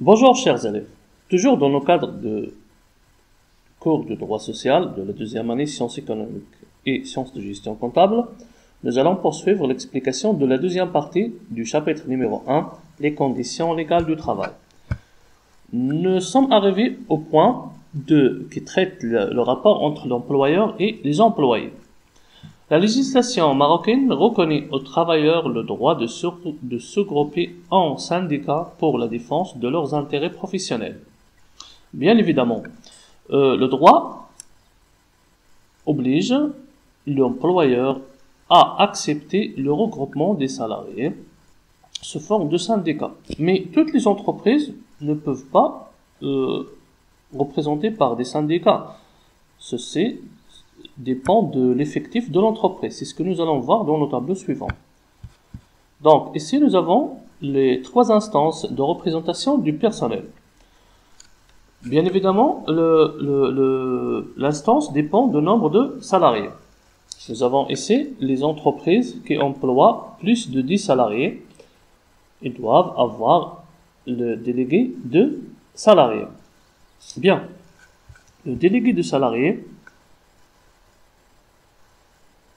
Bonjour chers élèves, toujours dans le cadre de cours de droit social de la deuxième année sciences économiques et sciences de gestion comptable, nous allons poursuivre l'explication de la deuxième partie du chapitre numéro 1, les conditions légales du travail. Nous sommes arrivés au point 2 qui traite le rapport entre l'employeur et les employés. La législation marocaine reconnaît aux travailleurs le droit de se grouper en syndicats pour la défense de leurs intérêts professionnels. Bien évidemment, le droit oblige l'employeur à accepter le regroupement des salariés sous forme de syndicats. Mais toutes les entreprises ne peuvent pas représenter par des syndicats. Ceci dépend de l'effectif de l'entreprise. C'est ce que nous allons voir dans le tableau suivant. Donc, ici, nous avons les trois instances de représentation du personnel. Bien évidemment, l'instance dépend du nombre de salariés. Nous avons ici les entreprises qui emploient plus de 10 salariés. Ils doivent avoir le délégué de salariés. Bien. Le délégué de salariés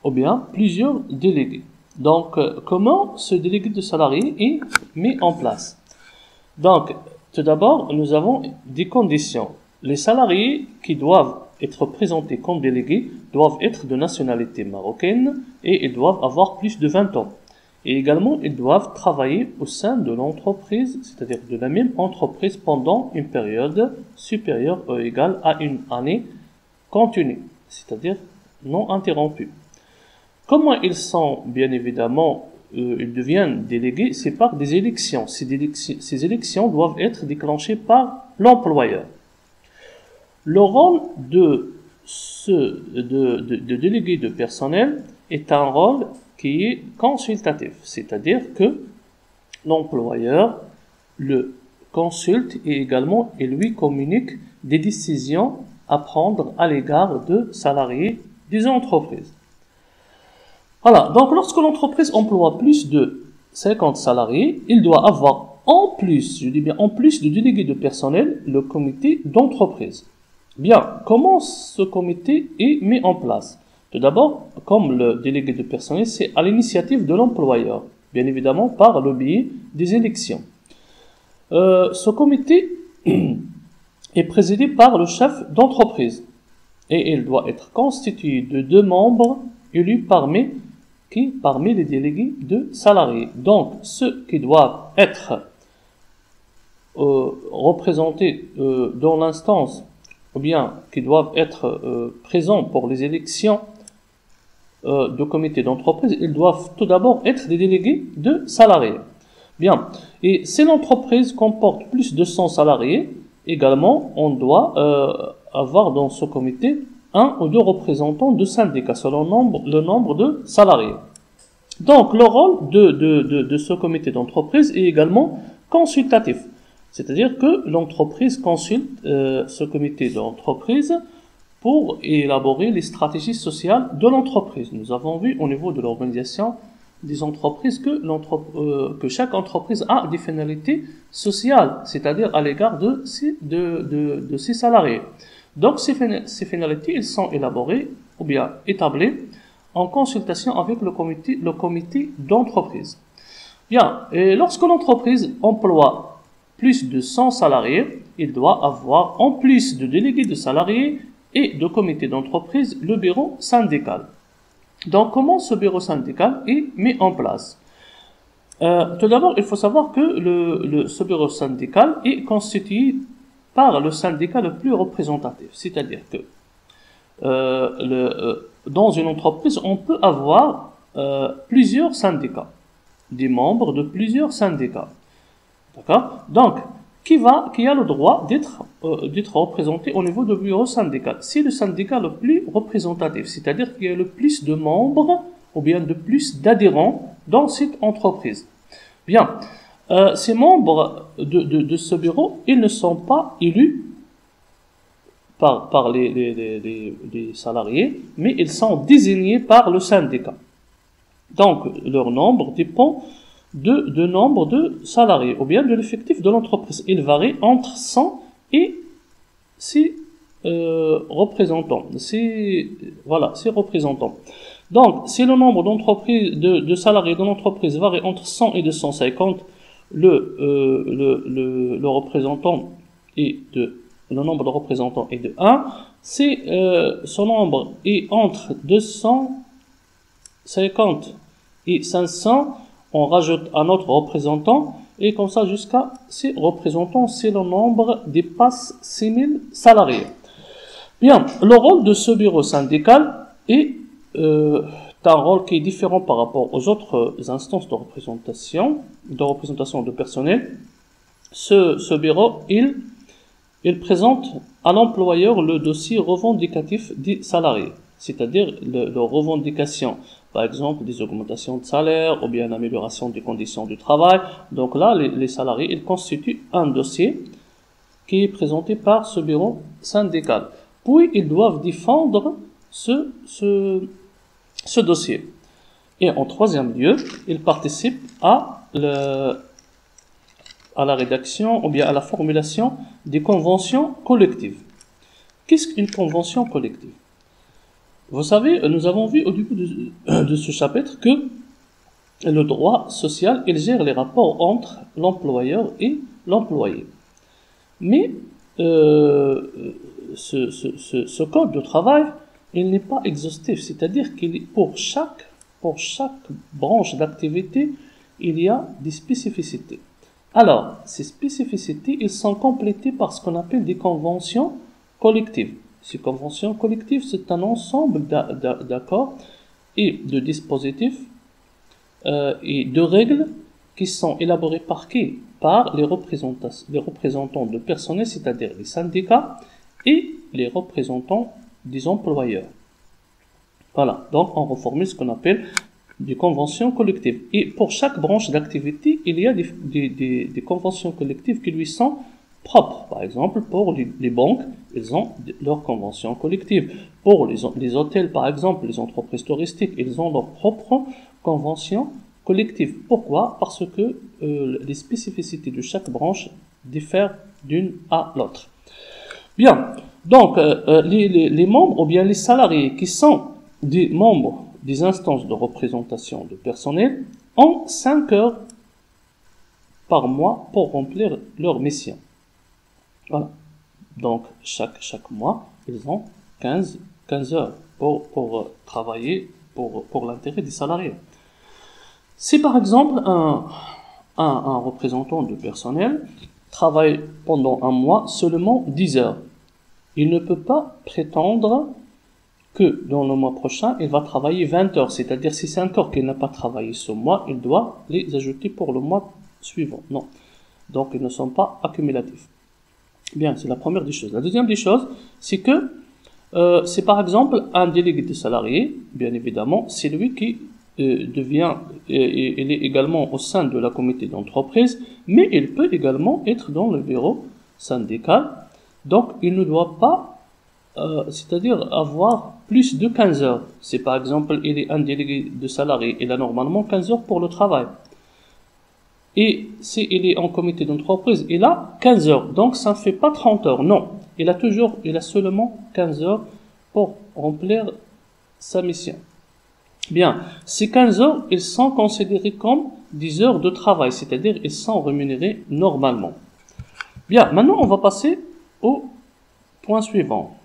ou bien plusieurs délégués. Donc, comment ce délégué de salariés est mis en place? Donc, tout d'abord, nous avons des conditions. Les salariés qui doivent être présentés comme délégués doivent être de nationalité marocaine et ils doivent avoir plus de 20 ans. Et également, ils doivent travailler au sein de l'entreprise, c'est-à-dire de la même entreprise pendant une période supérieure ou égale à une année continue, c'est-à-dire non interrompue. Comment ils sont, bien évidemment, ils deviennent délégués, c'est par des élections. Ces élections doivent être déclenchées par l'employeur. Le rôle de délégué de personnel est un rôle qui est consultatif, c'est-à-dire que l'employeur le consulte et également il lui communique des décisions à prendre à l'égard de salariés des entreprises. Voilà, donc lorsque l'entreprise emploie plus de 50 salariés, il doit avoir en plus, je dis bien en plus de délégués de personnel, le comité d'entreprise. Bien, comment ce comité est mis en place? Tout d'abord, comme le délégué de personnel, c'est à l'initiative de l'employeur, bien évidemment par le biais des élections. Ce comité est présidé par le chef d'entreprise et il doit être constitué de 2 membres élus parmi les délégués de salariés. Donc, ceux qui doivent être représentés dans l'instance, ou bien qui doivent être présents pour les élections de comité d'entreprise, ils doivent tout d'abord être des délégués de salariés. Bien. Et si l'entreprise comporte plus de 100 salariés, également, on doit avoir dans ce comité 1 ou 2 représentants de syndicats selon le nombre de salariés. Donc, le rôle de ce comité d'entreprise est également consultatif. C'est-à-dire que l'entreprise consulte ce comité d'entreprise pour élaborer les stratégies sociales de l'entreprise. Nous avons vu au niveau de l'organisation des entreprises que chaque entreprise a des finalités sociales, c'est-à-dire à l'égard de ses salariés. Donc, ces finalités, elles sont élaborées ou bien établies en consultation avec le comité d'entreprise. Bien, et lorsque l'entreprise emploie plus de 100 salariés, il doit avoir, en plus de délégués de salariés et de comité d'entreprise, le bureau syndical. Donc, comment ce bureau syndical est mis en place? Tout d'abord, il faut savoir que ce bureau syndical est constitué par le syndicat le plus représentatif. C'est-à-dire que dans une entreprise, on peut avoir plusieurs syndicats, des membres de plusieurs syndicats. D'accord? Donc, qui a le droit d'être représenté au niveau du bureau syndical? C'est le syndicat le plus représentatif, c'est-à-dire qu'il y a le plus de membres ou bien de plus d'adhérents dans cette entreprise. Bien, ces membres de ce bureau, ils ne sont pas élus par les salariés, mais ils sont désignés par le syndicat. Donc, leur nombre dépend de nombre de salariés, ou bien de l'effectif de l'entreprise. Il varie entre 100 et 6 représentants. Voilà, 6 représentants. Donc, si le nombre d'entreprises, de salariés de l'entreprise varie entre 100 et 250, le représentant le nombre de représentants est de 1. Si son nombre est entre 250 et 500, on rajoute un autre représentant, et comme ça jusqu'à 6 représentants si le nombre dépasse 6000 salariés. Bien, le rôle de ce bureau syndical est un rôle qui est différent par rapport aux autres instances de représentation de personnel. Ce bureau, il présente à l'employeur le dossier revendicatif des salariés, c'est-à-dire leurs revendications, par exemple des augmentations de salaire ou bien l'amélioration des conditions du travail. Donc là, les salariés, ils constituent un dossier qui est présenté par ce bureau syndical. Puis, ils doivent défendre ce dossier. Et en troisième lieu, ils participent à la rédaction ou bien à la formulation des conventions collectives. Qu'est-ce qu'une convention collective? Vous savez, nous avons vu au début de ce chapitre que le droit social, il gère les rapports entre l'employeur et l'employé. Mais ce code de travail, il n'est pas exhaustif, c'est-à-dire qu'il pour chaque branche d'activité, il y a des spécificités. Alors, ces spécificités, ils sont complétées par ce qu'on appelle des conventions collectives. Ces conventions collectives, c'est un ensemble d'accords et de dispositifs et de règles qui sont élaborées par qui? Par les représentants de personnel, c'est-à-dire les syndicats et les représentants des employeurs. Voilà, donc on reformule ce qu'on appelle des conventions collectives. Et pour chaque branche d'activité, il y a des conventions collectives qui lui sont propres. Par exemple, pour les banques, ils ont leurs conventions collectives. Pour les hôtels, par exemple, les entreprises touristiques, ils ont leurs propres conventions collectives. Pourquoi? Parce que les spécificités de chaque branche diffèrent d'une à l'autre. Bien, donc les membres ou bien les salariés qui sont des membres des instances de représentation de personnel ont 5 heures par mois pour remplir leur mission. Voilà. Donc chaque mois, ils ont 15 heures pour travailler pour l'intérêt des salariés. Si par exemple un représentant de personnel travaille pendant un mois seulement 10 heures, il ne peut pas prétendre que dans le mois prochain, il va travailler 20 heures. C'est-à-dire, si c'est un corps qu'il n'a pas travaillé ce mois, il doit les ajouter pour le mois suivant. Non. Donc, ils ne sont pas accumulatifs. Bien, c'est la première des choses. La deuxième des choses, c'est que c'est par exemple un délégué de salarié, bien évidemment, c'est lui qui il est également au sein de la comité d'entreprise, mais il peut également être dans le bureau syndical. Donc, il ne doit pas c'est-à-dire avoir plus de 15 heures. C'est par exemple, il est un délégué de salarié, il a normalement 15 heures pour le travail. Et s'il est en comité d'entreprise, il a 15 heures. Donc, ça ne fait pas 30 heures. Non. Il a seulement 15 heures pour remplir sa mission. Bien. Ces 15 heures, ils sont considérés comme 10 heures de travail. C'est-à-dire, ils sont rémunérés normalement. Bien. Maintenant, on va passer au point suivant.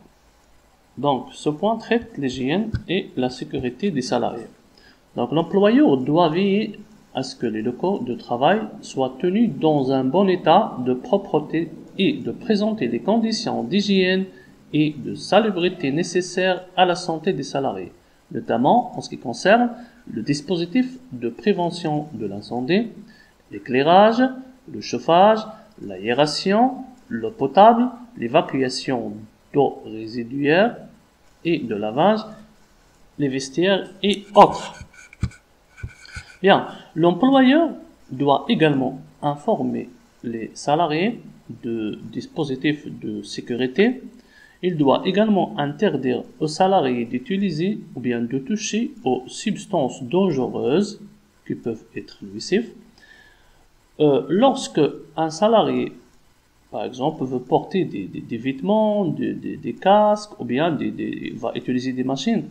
Donc, ce point traite l'hygiène et la sécurité des salariés. Donc, l'employeur doit veiller à ce que les locaux de travail soient tenus dans un bon état de propreté et de présenter des conditions d'hygiène et de salubrité nécessaires à la santé des salariés, notamment en ce qui concerne le dispositif de prévention de l'incendie, l'éclairage, le chauffage, l'aération, l'eau potable, l'évacuation d'eau résiduaire et de lavage, les vestiaires et autres. Bien, l'employeur doit également informer les salariés de dispositifs de sécurité. Il doit également interdire aux salariés d'utiliser ou bien de toucher aux substances dangereuses qui peuvent être nocives. lorsque un salarié, par exemple, veut porter des vêtements, des casques, ou bien va utiliser des machines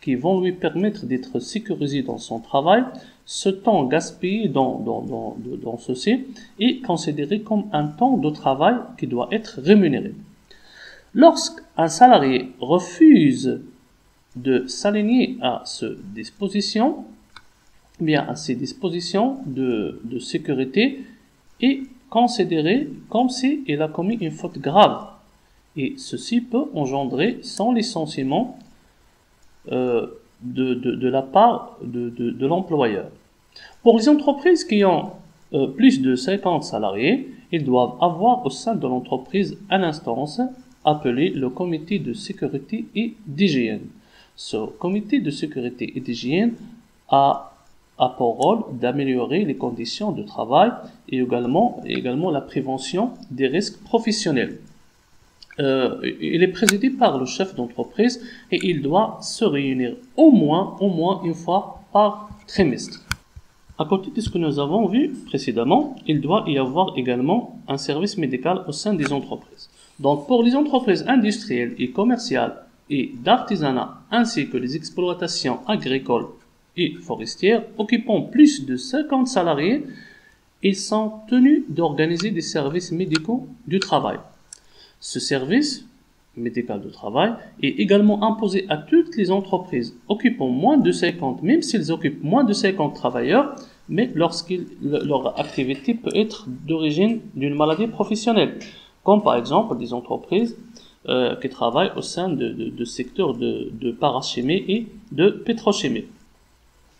qui vont lui permettre d'être sécurisé dans son travail, ce temps gaspillé dans ceci est considéré comme un temps de travail qui doit être rémunéré. Lorsqu'un salarié refuse de s'aligner à ces dispositions de sécurité, est considéré comme s'il a commis une faute grave. Et ceci peut engendrer son licenciement de la part de l'employeur. Pour les entreprises qui ont plus de 50 salariés, ils doivent avoir au sein de l'entreprise une instance appelée le comité de sécurité et d'hygiène. Ce comité de sécurité et d'hygiène a pour rôle d'améliorer les conditions de travail et également la prévention des risques professionnels. Il est présidé par le chef d'entreprise et il doit se réunir au moins une fois par trimestre. À côté de ce que nous avons vu précédemment, il doit y avoir également un service médical au sein des entreprises. Donc pour les entreprises industrielles et commerciales et d'artisanat ainsi que les exploitations agricoles et forestières occupant plus de 50 salariés, ils sont tenus d'organiser des services médicaux du travail. Ce service médical de travail est également imposé à toutes les entreprises occupant moins de 50, même s'ils occupent moins de 50 travailleurs, mais leur activité peut être d'origine d'une maladie professionnelle, comme par exemple des entreprises qui travaillent au sein de secteurs de parachimie et de pétrochimie.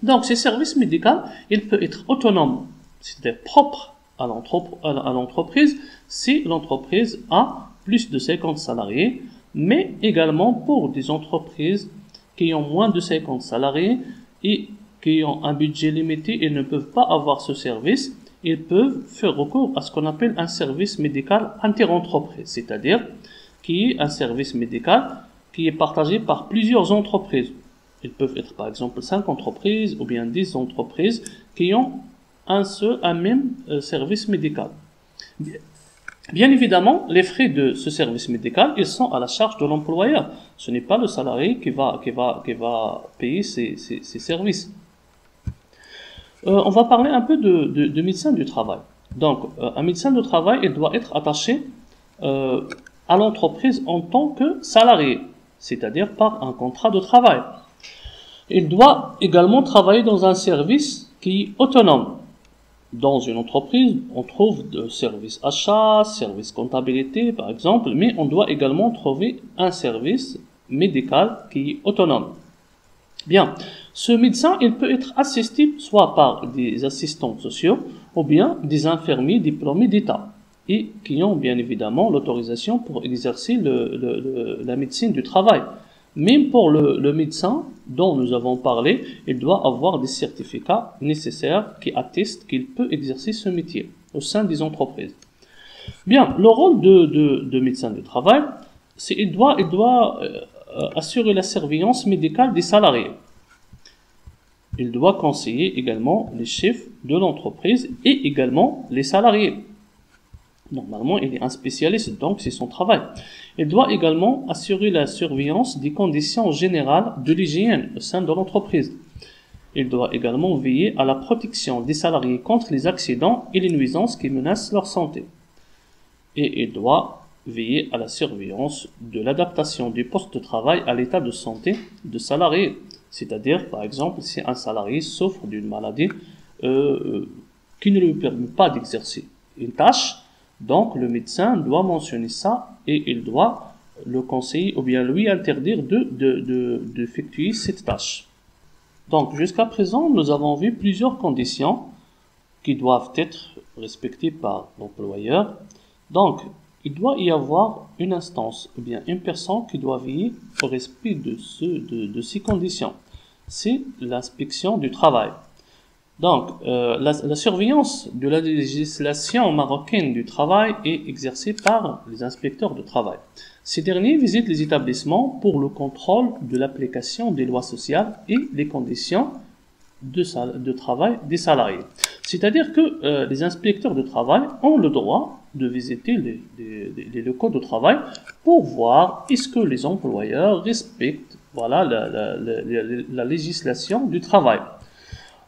Donc, ces services médicaux, il peut être autonome, c'est-à-dire propre à l'entreprise, si l'entreprise a plus de 50 salariés, mais également pour des entreprises qui ont moins de 50 salariés et qui ont un budget limité et ne peuvent pas avoir ce service, ils peuvent faire recours à ce qu'on appelle un service médical interentreprise, c'est-à-dire qui est un service médical qui est partagé par plusieurs entreprises. Ils peuvent être par exemple 5 entreprises ou bien 10 entreprises qui ont un même service médical. Bien évidemment, les frais de ce service médical, ils sont à la charge de l'employeur. Ce n'est pas le salarié qui va payer ces services. On va parler un peu de médecin du travail. Donc, un médecin du travail, il doit être attaché à l'entreprise en tant que salarié, c'est-à-dire par un contrat de travail. Il doit également travailler dans un service qui est autonome. Dans une entreprise, on trouve de services achats, services comptabilité, par exemple, mais on doit également trouver un service médical qui est autonome. Bien, ce médecin, il peut être assisté soit par des assistants sociaux ou bien des infirmiers diplômés d'État et qui ont bien évidemment l'autorisation pour exercer la médecine du travail. Même pour le médecin dont nous avons parlé, il doit avoir des certificats nécessaires qui attestent qu'il peut exercer ce métier au sein des entreprises. Bien, le rôle de médecin du travail, c'est qu'il doit assurer la surveillance médicale des salariés. Il doit conseiller également les chefs de l'entreprise et également les salariés. Normalement, il est un spécialiste, donc c'est son travail. Il doit également assurer la surveillance des conditions générales de l'hygiène au sein de l'entreprise. Il doit également veiller à la protection des salariés contre les accidents et les nuisances qui menacent leur santé. Et il doit veiller à la surveillance de l'adaptation du poste de travail à l'état de santé de salariés. C'est-à-dire, par exemple, si un salarié souffre d'une maladie qui ne lui permet pas d'exercer une tâche, donc le médecin doit mentionner ça et il doit le conseiller ou bien lui interdire d'effectuer cette tâche. Donc jusqu'à présent, nous avons vu plusieurs conditions qui doivent être respectées par l'employeur. Donc, il doit y avoir une instance ou bien une personne qui doit veiller au respect de ces conditions. C'est l'inspection du travail. Donc, la surveillance de la législation marocaine du travail est exercée par les inspecteurs de travail. Ces derniers visitent les établissements pour le contrôle de l'application des lois sociales et les conditions de travail des salariés. C'est-à-dire que les inspecteurs de travail ont le droit de visiter les locaux de travail pour voir est-ce que les employeurs respectent voilà, la législation du travail.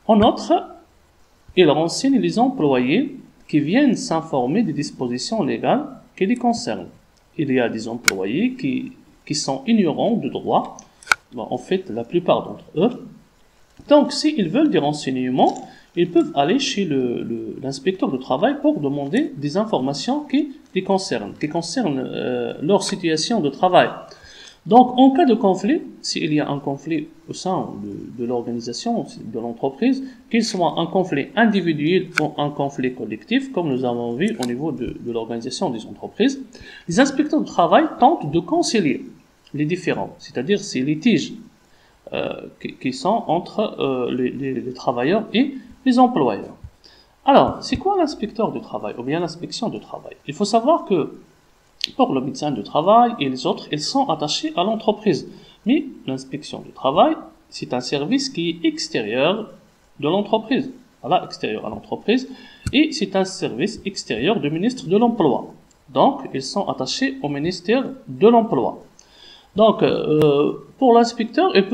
En outre, ils renseignent les employés qui viennent s'informer des dispositions légales qui les concernent. Il y a des employés qui sont ignorants du droit, en fait la plupart d'entre eux. Donc s'ils veulent des renseignements, ils peuvent aller chez l'inspecteur de travail pour demander des informations qui concernent leur situation de travail. Donc, en cas de conflit, s'il y a un conflit au sein de l'organisation, de l'entreprise, qu'il soit un conflit individuel ou un conflit collectif, comme nous avons vu au niveau de l'organisation des entreprises, les inspecteurs de travail tentent de concilier les différends, c'est-à-dire ces litiges qui sont entre les travailleurs et les employeurs. Alors, c'est quoi l'inspecteur de travail ou bien l'inspection de travail? Il faut savoir que pour le médecin de travail et les autres, ils sont attachés à l'entreprise. Mais l'inspection du travail, c'est un service qui est extérieur de l'entreprise. Voilà, extérieur à l'entreprise. Et c'est un service extérieur du ministre de l'Emploi. Donc, ils sont attachés au ministère de l'Emploi. Donc, pour l'inspecteur, il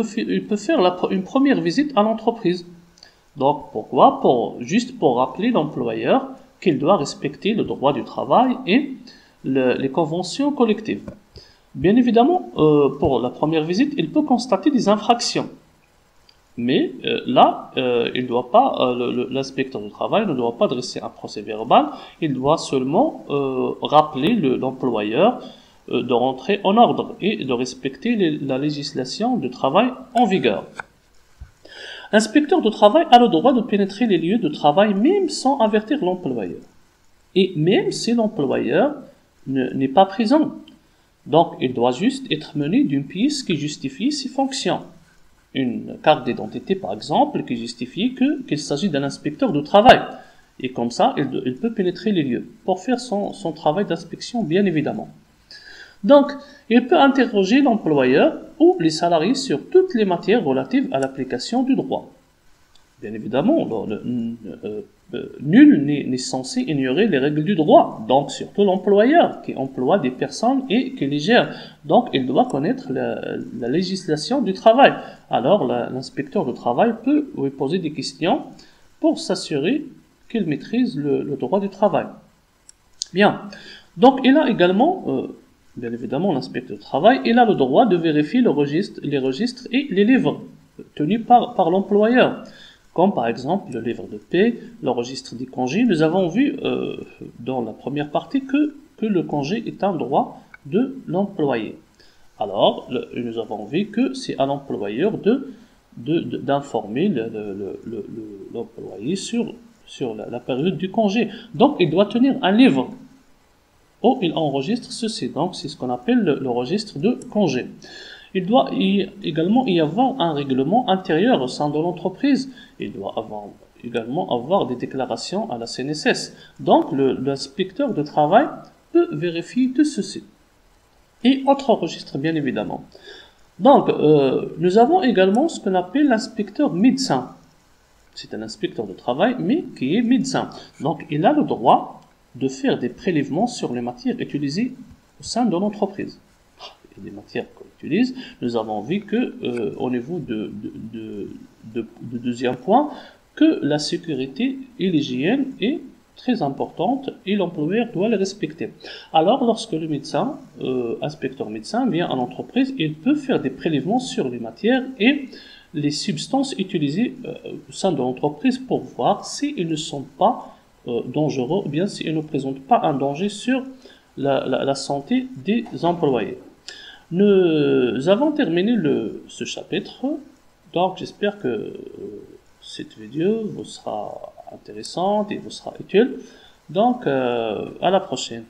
peut faire une première visite à l'entreprise. Donc, pourquoi? Juste pour rappeler l'employeur qu'il doit respecter le droit du travail et les conventions collectives. Bien évidemment, pour la première visite, il peut constater des infractions. Mais là, il doit pas, l'inspecteur du travail ne doit pas dresser un procès verbal, il doit seulement rappeler l'employeur de rentrer en ordre et de respecter la législation de travail en vigueur. L'inspecteur du travail a le droit de pénétrer les lieux de travail même sans avertir l'employeur. Et même si l'employeur n'est pas présent. Donc, il doit juste être muni d'une pièce qui justifie ses fonctions. Une carte d'identité, par exemple, qui justifie qu'il s'agit d'un inspecteur de travail. Et comme ça, il peut pénétrer les lieux pour faire son travail d'inspection, bien évidemment. Donc, il peut interroger l'employeur ou les salariés sur toutes les matières relatives à l'application du droit. Bien évidemment, nul n'est censé ignorer les règles du droit, donc surtout l'employeur qui emploie des personnes et qui les gère. Donc, il doit connaître la législation du travail. Alors, l'inspecteur du travail peut lui poser des questions pour s'assurer qu'il maîtrise le droit du travail. Bien. Donc, il a également, bien évidemment, l'inspecteur du travail, il a le droit de vérifier les registres et les livres tenus par l'employeur. Comme par exemple le livre de paie, le registre des congés. Nous avons vu dans la première partie que le congé est un droit de l'employé. Alors, nous avons vu que c'est à l'employeur d'informer l'employé sur la période du congé. Donc, il doit tenir un livre où il enregistre ceci. Donc, c'est ce qu'on appelle le registre de congé. Il doit également y avoir un règlement intérieur au sein de l'entreprise. Il doit également avoir des déclarations à la CNSS. Donc, l'inspecteur de travail peut vérifier tout ceci. Et autres registres, bien évidemment. Donc, nous avons également ce qu'on appelle l'inspecteur médecin. C'est un inspecteur de travail, mais qui est médecin. Donc, il a le droit de faire des prélèvements sur les matières utilisées au sein de l'entreprise. Des matières qu'on utilise, nous avons vu que au niveau de deuxième point, que la sécurité et l'hygiène est très importante et l'employeur doit les respecter. Alors, lorsque le médecin, inspecteur médecin, vient à l'entreprise, il peut faire des prélèvements sur les matières et les substances utilisées au sein de l'entreprise pour voir s'ils ne sont pas dangereux ou bien s'ils ne présentent pas un danger sur la santé des employés. Nous avons terminé ce chapitre, donc j'espère que cette vidéo vous sera intéressante et vous sera utile. Donc, à la prochaine.